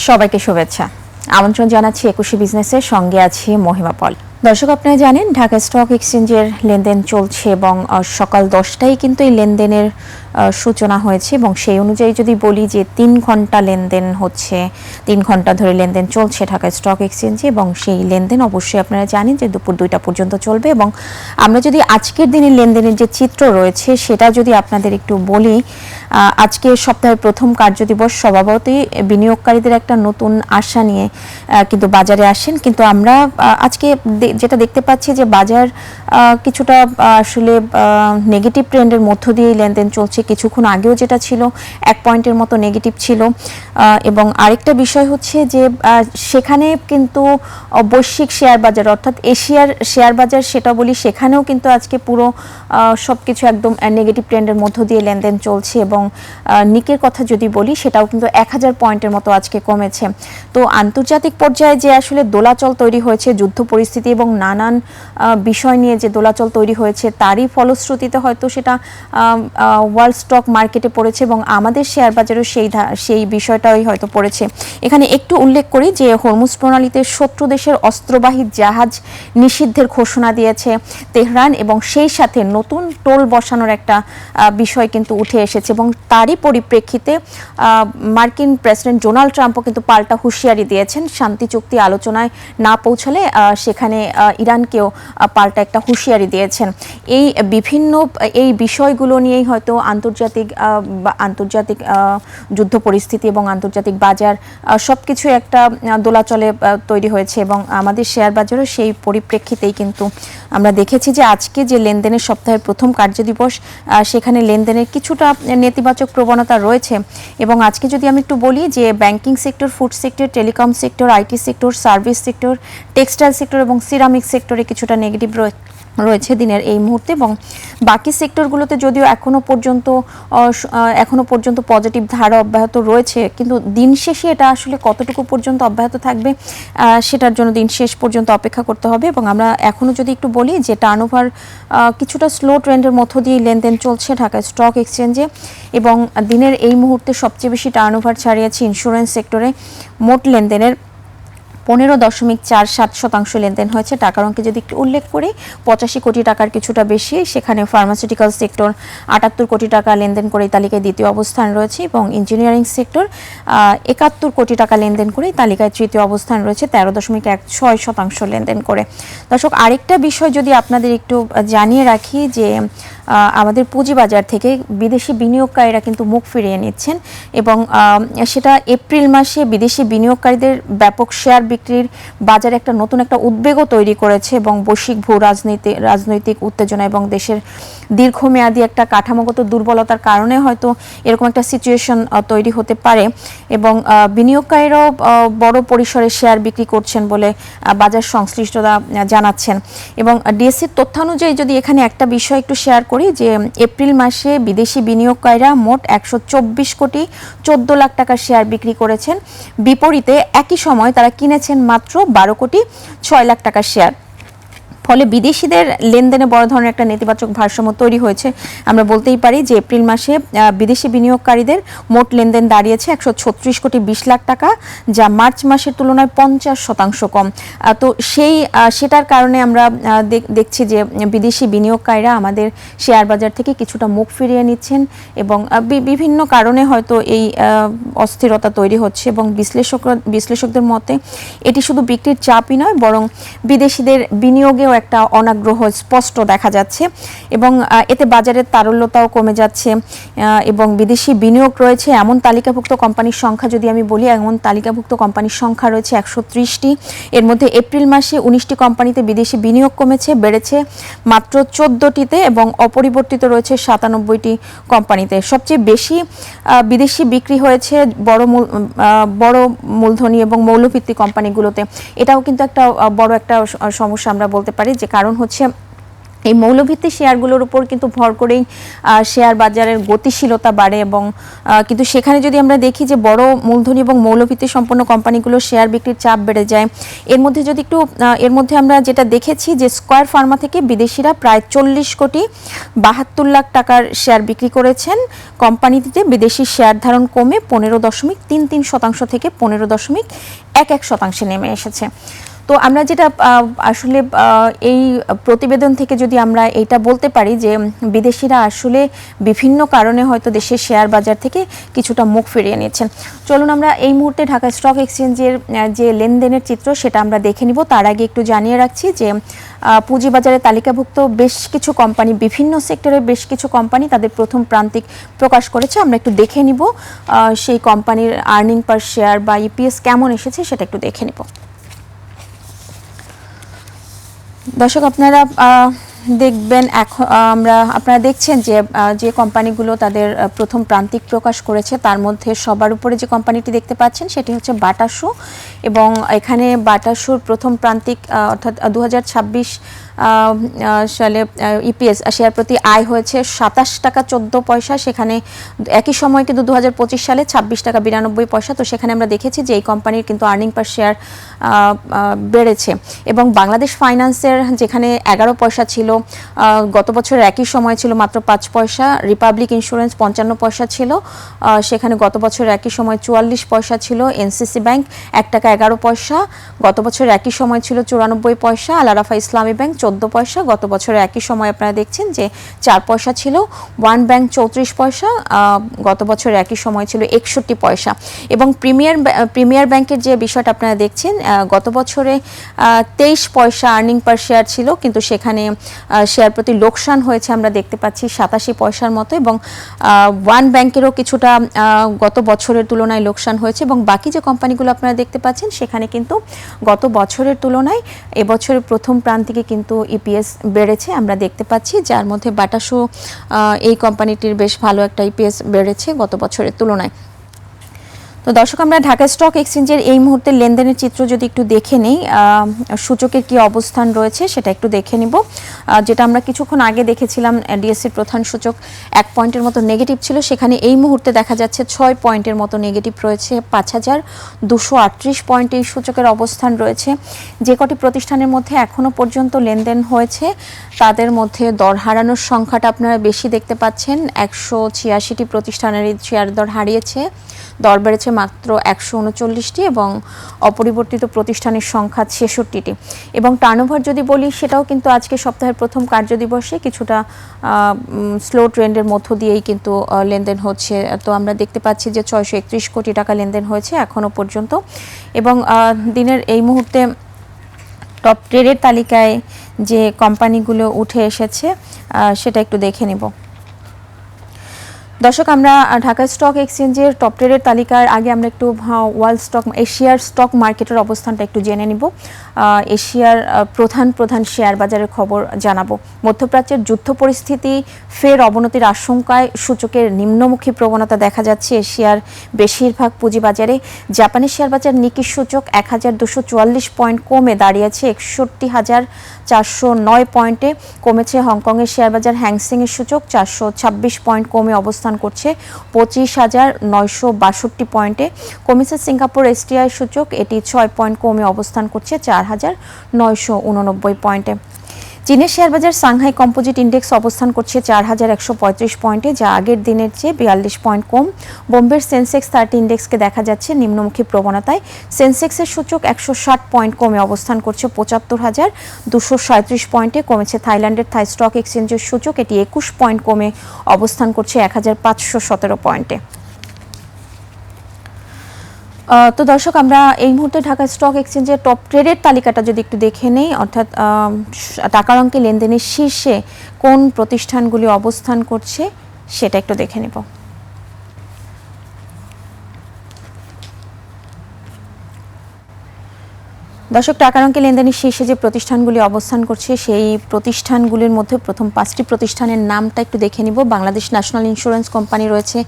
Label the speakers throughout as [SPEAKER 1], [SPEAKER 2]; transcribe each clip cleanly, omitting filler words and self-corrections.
[SPEAKER 1] সবাইকে শুভেচ্ছা। আমন্ত্রণ জানাচ্ছি 21 বিজনেসের সঙ্গে আছি মহিমা পল। দর্শক, আপনারা জানেন ঢাকা স্টক এক্সচেঞ্জের লেনদেন চলছে এবং সকাল 10টায় কিন্তু এই লেনদেনের সূচনা হয়েছে এবং সেই অনুযায়ী যদি বলি যে 3 ঘন্টা লেনদেন হচ্ছে, 3 ঘন্টা ধরে লেনদেন চলছে ঢাকা স্টক এক্সচেঞ্জে এবং সেই লেনদেন অবশ্যই আপনারা জানেন যে দুপুর 2টা পর্যন্ত চলবে। এবং আমরা যদি আজকের দিনের লেনদেনের যে চিত্র রয়েছে সেটা যদি আপনাদের একটু বলি, আজকে সপ্তাহের প্রথম কার্যদিবস, স্বভাবতই বিনিয়োগকারীদের একটা নতুন আশা নিয়ে কিন্তু বাজারে আসেন, কিন্তু আমরা আজকে যেটা দেখতে পাচ্ছি যে বাজার কিছুটা আসলে নেগেটিভ ট্রেন্ডের মধ্য দিয়ে লেনদেন চলছে। কিছুক্ষণ আগেও যেটা ছিল 1 পয়েন্টের মতো নেগেটিভ ছিল। এবং আরেকটা বিষয় হচ্ছে যে সেখানে কিন্তু বৈশ্বিক শেয়ার বাজার অর্থাৎ এশিয়ার শেয়ার বাজার সেটা বলি, সেখানেও কিন্তু আজকে পুরো সবকিছু একদম নেগেটিভ ট্রেন্ডের মধ্য দিয়ে লেনদেন চলছে। এবং নিকের কথা যদি বলি সেটাও কিন্তু 1000 পয়েন্টের মতো আজকে কমেছে। তো আন্তর্জাতিক পর্যায়ে যে আসলে দোলাচল তৈরি হয়েছে, যুদ্ধ পরিস্থিতি এবং নানান বিষয় নিয়ে যে দোলাচল তৈরি হয়েছে, তারই ফলশ্রুতিতে হয়তো সেটা ওয়ার্ল্ড স্টক মার্কেটে পড়েছে এবং আমাদের শেয়ার বাজারেও সেই বিষয়টাই হয়তো পড়েছে। এখানে একটু উল্লেখ করি যে হরমুজ প্রণালীতে শত্রু দেশের অস্ত্রবাহী জাহাজ নিষিদ্ধের ঘোষণা দিয়েছে তেহরান এবং সেই সাথে নতুন টোল বসানোর একটা বিষয় কিন্তু উঠে এসেছে এবং তারই পরিপ্রেক্ষিতে মার্কিন প্রেসিডেন্ট ডোনাল্ড ট্রাম্পও কিন্তু পাল্টা হুঁশিয়ারি দিয়েছেন, শান্তি চুক্তি আলোচনায় না পৌঁছালে সেখানে ইরানকেও পাল্টা একটা হুঁশিয়ারি দিয়েছেন। এই বিষয়গুলো নিয়েই হয়তো আন্তর্জাতিক যুদ্ধ পরিস্থিতি এবং আন্তর্জাতিক বাজার সবকিছু একটা দোলাচলে তৈরি হয়েছে এবং আমাদের শেয়ার বাজারও সেই পরিপ্রেক্ষিতেই কিন্তু আমরা দেখেছি যে আজকে যে লেনদেনের সপ্তাহের প্রথম কার্যদিবস, সেখানে লেনদেনের কিছুটা নেতিবাচক প্রবণতা রয়েছে। এবং আজকে যদি আমি একটু বলি যে banking sector, food sector, telecom sector, IT sector, service sector, textile sector এবং সিরামিক সেক্টরে কিছুটা নেগেটিভ রয়েছে দিনের এই মুহূর্তে। এবং বাকি সেক্টরগুলোতে যদিও এখনো পর্যন্ত পজিটিভ ধারা অব্যাহত রয়েছে, কিন্তু দিন শেষে এটা আসলে কতটুকু পর্যন্ত অব্যাহত থাকবে সেটার জন্য দিন শেষ পর্যন্ত অপেক্ষা করতে হবে। এবং আমরা এখনো যদি একটু বলি যে টার্নওভার কিছুটা স্লো ট্রেন্ডের মধ্য দিয়ে লেনদেন চলছে ঢাকা স্টক এক্সচেঞ্জে এবং দিনের এই মুহূর্তে সবচেয়ে বেশি টার্নওভার ছাড়িয়েছে ইন্স্যুরেন্স সেক্টরে। মোট লেনদেনের 15.47% লেনদেন হয়েছে। টাকার অঙ্কে যদি একটু উল্লেখ করি 85 কোটি টাকার কিছুটা বেশি, সেখানে ফার্মাসিউটিক্যাল সেক্টর 78 কোটি টাকা লেনদেন করে তালিকায় দ্বিতীয় অবস্থান রয়েছে এবং ইঞ্জিনিয়ারিং সেক্টর 71 কোটি টাকা লেনদেন করে তালিকায় তৃতীয় অবস্থান রয়েছে 13.16% লেনদেন করে। দর্শক, আরেকটা বিষয় যদি আপনাদের একটু জানিয়ে রাখি যে আমাদের পুঁজিবাজার থেকে বিদেশি বিনিয়োগকারীরা কিন্তু মুখ ফিরিয়ে নিচ্ছেন এবং সেটা এপ্রিল মাসে বিদেশি বিনিয়োগকারীদের ব্যাপক শেয়ার বিক্রির বাজারে একটা নতুন একটা উদ্বেগও তৈরি করেছে এবং বৈশ্বিক ভূ রাজনৈতিক উত্তেজনা এবং দেশের দীর্ঘমেয়াদী একটা কাঠামোগত দুর্বলতার কারণে হয়তো এরকম একটা সিচুয়েশন তৈরি হতে পারে এবং বিনিয়োগকারীরাও বড় পরিসরে শেয়ার বিক্রি করছেন বলে বাজার সংশ্লিষ্টরা জানাচ্ছেন। এবং ডিএসসির তথ্যানুযায়ী যদি এখানে একটা বিষয় একটু শেয়ার করি যে এপ্রিল মাসে বিদেশি বিনিয়োগকারীরা মোট 124 কোটি 14 লাখ টাকার শেয়ার বিক্রি করেছেন, বিপরীতে একই সময় তারা কিনেছেন মাত্র 12 কোটি 6 লাখ টাকার শেয়ার। ফলে বিদেশিদের লেনদেনে বড় ধরনের একটা নেতিবাচক ভারসাম্য তৈরি হয়েছে। আমরা বলতেই পারি যে এপ্রিল মাসে বিদেশি বিনিয়োগকারীদের মোট লেনদেন দাঁড়িয়েছে 136 কোটি 20 লাখ টাকা, যা মার্চ মাসের তুলনায় 50% কম। তো সেটার কারণে আমরা দেখছি যে বিদেশি বিনিয়োগকারীরা আমাদের শেয়ার বাজার থেকে কিছুটা মুখ ফিরিয়ে নিচ্ছেন এবং বিভিন্ন কারণে হয়তো এই অস্থিরতা তৈরি হচ্ছে এবং বিশ্লেষকদের মতে এটি শুধু বিক্রির চাপই নয়, বরং বিদেশিদের বিনিয়োগেও একটা অনাগ্রহ স্পষ্ট দেখা যাচ্ছে এবং এতে বাজারের তারল্যতাও কমে যাচ্ছে এবং বিদেশি বিনিয়োগ রয়েছে এমন তালিকাভুক্ত কোম্পানির সংখ্যা যদি আমি বলি, এমন তালিকাভুক্ত কোম্পানির সংখ্যা রয়েছে 130টি। এর মধ্যে এপ্রিল মাসে 19টি কোম্পানিতে বিদেশি বিনিয়োগ বেড়েছে মাত্র 14টিতে এবং অপরিবর্তিত রয়েছে 97টি কোম্পানিতে। সবচেয়ে বেশি বিদেশি বিক্রি হয়েছে বড় মূলধনী এবং মৌলভিত্তিক কোম্পানিগুলোতে। এটাও কিন্তু একটা বড় একটা সমস্যা আমরা বলতে পারি, যে কারণ হচ্ছে এই মৌলভিত্তিক শেয়ারগুলোর উপর কিন্তু ভর করেই শেয়ার বাজারের গতিশীলতা বাড়ে এবং কিন্তু সেখানে যদি আমরা দেখি যে বড় মূলধনী এবং মৌলভিত্তি সম্পন্ন কোম্পানিগুলোর শেয়ার বিক্রির চাপ বেড়ে যায়। এর মধ্যে আমরা যেটা দেখেছি যে স্কয়ার ফার্মা থেকে বিদেশিরা প্রায় 40,72,00,000 টাকার শেয়ার বিক্রি করেছেন। কোম্পানিটিতে বিদেশি শেয়ার ধারণ কমে 15.33% থেকে 15.11% নেমে এসেছে। তো আমরা যেটা আসলে এই প্রতিবেদন থেকে যদি আমরা এটা বলতে পারি যে বিদেশিরা আসলে বিভিন্ন কারণে হয়তো দেশের শেয়ার বাজার থেকে কিছুটা মুখ ফিরিয়ে নিচ্ছেন। চলুন আমরা এই মুহূর্তে ঢাকা স্টক এক্সচেঞ্জের যে লেনদেনের চিত্র সেটা আমরা দেখে নিব। তার আগে একটু জানিয়ে রাখছি যে পুঁজিবাজারে তালিকাভুক্ত বেশ কিছু কোম্পানি, বিভিন্ন সেক্টরের বেশ কিছু কোম্পানি তাদের প্রথম প্রান্তিক প্রকাশ করেছে। আমরা একটু দেখে নিব সেই কোম্পানির আর্নিং পার শেয়ার বা ইপিএস কেমন এসেছে সেটা একটু দেখে নিব। দর্শক আপনারা দেখবেন আপনারা দেখছেন যে কোম্পানিগুলো তাদের প্রথম প্রান্তিক প্রকাশ করেছে তার মধ্যে সবার উপরে যে কোম্পানিটি দেখতে পাচ্ছেন সেটি হচ্ছে বাটা শু এবং এখানে বাটা শুর প্রথম প্রান্তিক অর্থাৎ 2026 সালে ইপিএস শেয়ার প্রতি আয় হয়েছে 27 টাকা 14 পয়সা। সেখানে একই সময় কিন্তু 2025 সালে 26 টাকা 92 পয়সা। তো সেখানে আমরা দেখেছি যে এই কোম্পানির কিন্তু আর্নিং পার শেয়ার বেড়েছে এবং বাংলাদেশ ফাইন্যান্সের যেখানে 11 পয়সা ছিল, গত বছরের একই সময় ছিল মাত্র 5 পয়সা। রিপাবলিক ইন্স্যুরেন্স 55 পয়সা ছিল, সেখানে গত বছরের একই সময় 44 পয়সা ছিল। এনসিসি ব্যাংক 1 টাকা 11 পয়সা, গত বছরের একই সময় ছিল 94 পয়সা। আল আরাফা ইসলামী ব্যাংক 14 পয়সা, গত বছরের একই সময় আপনারা দেখছেন যে 4 পয়সা ছিল। ওয়ান ব্যাংক 34 পয়সা, গত বছরের একই সময় ছিল 61 পয়সা। এবং প্রিমিয়ার ব্যাংকের যে বিষয়টা আপনারা দেখছেন, গত বছরে 23 পয়সা আর্নিং পার শেয়ার ছিল, কিন্তু সেখানে শেয়ার প্রতি লোকসান হয়েছে আমরা দেখতে পাচ্ছি 87 পয়সার মতো। এবং ওয়ান ব্যাংকেরও কিছুটা গত বছরের তুলনায় লোকসান হয়েছে এবং বাকি যে কোম্পানিগুলো আপনারা দেখতে পাচ্ছেন সেখানে কিন্তু গত বছরের তুলনায় এবছরের প্রথম প্রান্তিকে কিন্তু ইপিএস বেড়েছে আমরা দেখতে পাচ্ছি, যার মধ্যে বাটা শু এই কোম্পানিটির বেশ ভালো একটা ইপিএস বেড়েছে গত বছরের তুলনায়। তো দর্শক আমরা ঢাকা স্টক এক্সচেঞ্জের এই মুহূর্তে লেনদেনের চিত্র যদি একটু দেখে নেই, সূচকের কি অবস্থান রয়েছে সেটা একটু দেখে নিব। যেটা আমরা কিছুক্ষণ আগে দেখেছিলাম ডিএসসির প্রধান সূচক 1 পয়েন্টের মতো নেগেটিভ ছিল, সেখানে এই মুহূর্তে দেখা যাচ্ছে 6 পয়েন্টের মতো নেগেটিভ রয়েছে। 5238 পয়েন্ট এই সূচকের অবস্থান রয়েছে। যে কটি প্রতিষ্ঠানের মধ্যে এখনো পর্যন্ত লেনদেন হয়েছে তাদের মধ্যে দর হারানোর সংখ্যাটা আপনারা বেশি দেখতে পাচ্ছেন। 186টি প্রতিষ্ঠানের শেয়ার দর হারিয়েছে, দর বেড়েছে মাত্র 139টি এবং অপরিবর্তিত প্রতিষ্ঠানের সংখ্যা 66টি। এবং টার্নওভার যদি বলি সেটাও কিন্তু আজকে সপ্তাহের প্রথম কার্যদিবসে কিছুটা স্লো ট্রেন্ডের মধ্য দিয়েই কিন্তু লেনদেন হচ্ছে। তো আমরা দেখতে পাচ্ছি যে 631 কোটি টাকা লেনদেন হয়েছে এখনো পর্যন্ত। এবং দিনের এই মুহূর্তে টপ ট্রেডের তালিকায় যে কোম্পানিগুলো উঠে এসেছে সেটা একটু দেখে নেব। দর্শক আমরা ঢাকা স্টক এক্সচেঞ্জের টপ ট্রেডের তালিকার আগে আমরা একটু এশিয়ার স্টক মার্কেটের অবস্থানটা একটু জেনে নিব। এশিয়ার প্রধান শেয়ার বাজারের খবর জানাবো। মধ্যপ্রাচ্যের যুদ্ধ পরিস্থিতি ফের অবনতির আশঙ্কায় সূচকের নিম্নমুখী প্রবণতা দেখা যাচ্ছে এশিয়ার বেশিরভাগ পুঁজিবাজারে। জাপানের শেয়ার বাজার নিকি সূচক 1244 পয়েন্ট কমে দাঁড়িয়েছে 61,409 পয়েন্টে। কমেছে হংকংয়ের শেয়ার বাজার হ্যাংসেংয়ের সূচক 426 পয়েন্ট কমে অবস্থান করছে 25,962 পয়েন্টে। কমেছে সিঙ্গাপুর এসটিআই সূচক, এটি 6 পয়েন্ট কমে অবস্থান করছে 4,989 পয়েন্টে। চীনের শেয়ার বাজার সাংহাই কম্পোজিট ইন্ডেক্স অবস্থান করছে 4,135 পয়েন্টে, যা আগের দিনের চেয়ে 42 পয়েন্ট কম। বোম্বের সেন্সেক্স 30 ইন্ডেক্সকে দেখা যাচ্ছে নিম্নমুখী প্রবণতায়। সেন্সেক্সের সূচক 160 পয়েন্ট কমে অবস্থান করছে 75,237 পয়েন্টে। কমেছে থাইল্যান্ডের থাই স্টক এক্সচেঞ্জের সূচক, এটি 21 পয়েন্ট কমে অবস্থান করছে 1,517 পয়েন্টে। তো দর্শক আমরা এই মুহূর্তে ঢাকা স্টক এক্সচেঞ্জের টপ ট্রেডের তালিকাটা যদি একটু দেখে নেই, অর্থাৎ টাকার অঙ্কে লেনদেনের শীর্ষে কোন প্রতিষ্ঠানগুলি অবস্থান করছে সেটা একটু দেখে নেব। দর্শক, টাকার অঙ্কে লেনদেনের শীর্ষে যে প্রতিষ্ঠানগুলি অবস্থান করছে সেই প্রতিষ্ঠানগুলির মধ্যে প্রথম 5টি প্রতিষ্ঠানের নামটা একটু দেখে নিব। বাংলাদেশ ন্যাশনাল ইন্স্যুরেন্স কোম্পানি রয়েছে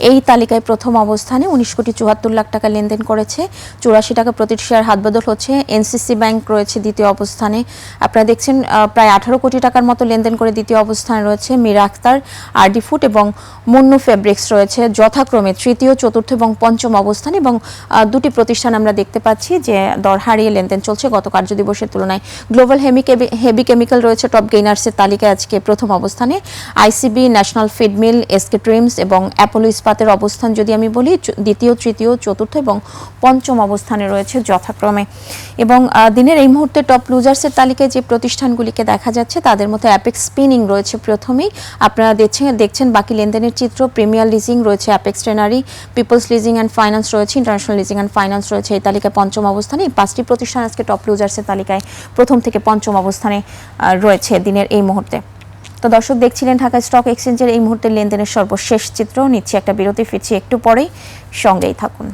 [SPEAKER 1] এই তালিকায় প্রথম অবস্থানে, 19,74,00,000 টাকা লেনদেন করেছে, 84 টাকা প্রতি শেয়ার হাতবদল হচ্ছে। এনসিসি ব্যাংক রয়েছে দ্বিতীয় অবস্থানে, আপনারা দেখছেন প্রায় 18 কোটি টাকার মতো লেনদেন করে দ্বিতীয় অবস্থানে রয়েছে। মীর আখতার, আরডি ফুড এবং মুন্নু ফেব্রিক্স রয়েছে যথাক্রমে তৃতীয়, চতুর্থ এবং পঞ্চম অবস্থানে। এবং দুটি প্রতিষ্ঠান আমরা দেখতে পাচ্ছি যে দর হারিয়ে লেনদেন চলছে গত কার্যদিবসের তুলনায়। গ্লোবাল হেভি কেমিক্যাল রয়েছে টপ গেইনার্সের তালিকায় আজকে প্রথম অবস্থানে। ICB, national feed mill, SK trims এবং অ্যাপোলো ইস্পাতের অবস্থান যদি আমি বলি দ্বিতীয়, তৃতীয়, চতুর্থ এবং পঞ্চম অবস্থানে রয়েছে যথাক্রমে। এবং দিনের এই মুহূর্তে টপ লুজার্সের তালিকায় যে প্রতিষ্ঠানগুলিকে দেখা যাচ্ছে তাদের মধ্যে অ্যাপেক্স স্পিনিং রয়েছে প্রথমেই, আপনারা দেখছেন বাকি লেনদেনের চিত্র। প্রিমিয়ার লিজিং রয়েছে, apex tannery, peoples leasing and finance রয়েছে, ইন্টারন্যাশনাল লিজিং অ্যান্ড ফাইন্যান্স রয়েছে এই তালিকায় পঞ্চম অবস্থানে। এই 5টি প্রতিষ্ঠান আজকে টপ লুজার্সের তালিকায় প্রথম থেকে পঞ্চম অবস্থানে রয়েছে দিনের এই মুহূর্তে। তো দর্শক, দেখছিলেন ঢাকা স্টক এক্সচেঞ্জের এই মুহূর্তে লেনদেনের সর্বশেষ চিত্র। নিচ্ছি একটা বিরতি, ফিরছি একটু পরেই, সঙ্গেই থাকুন।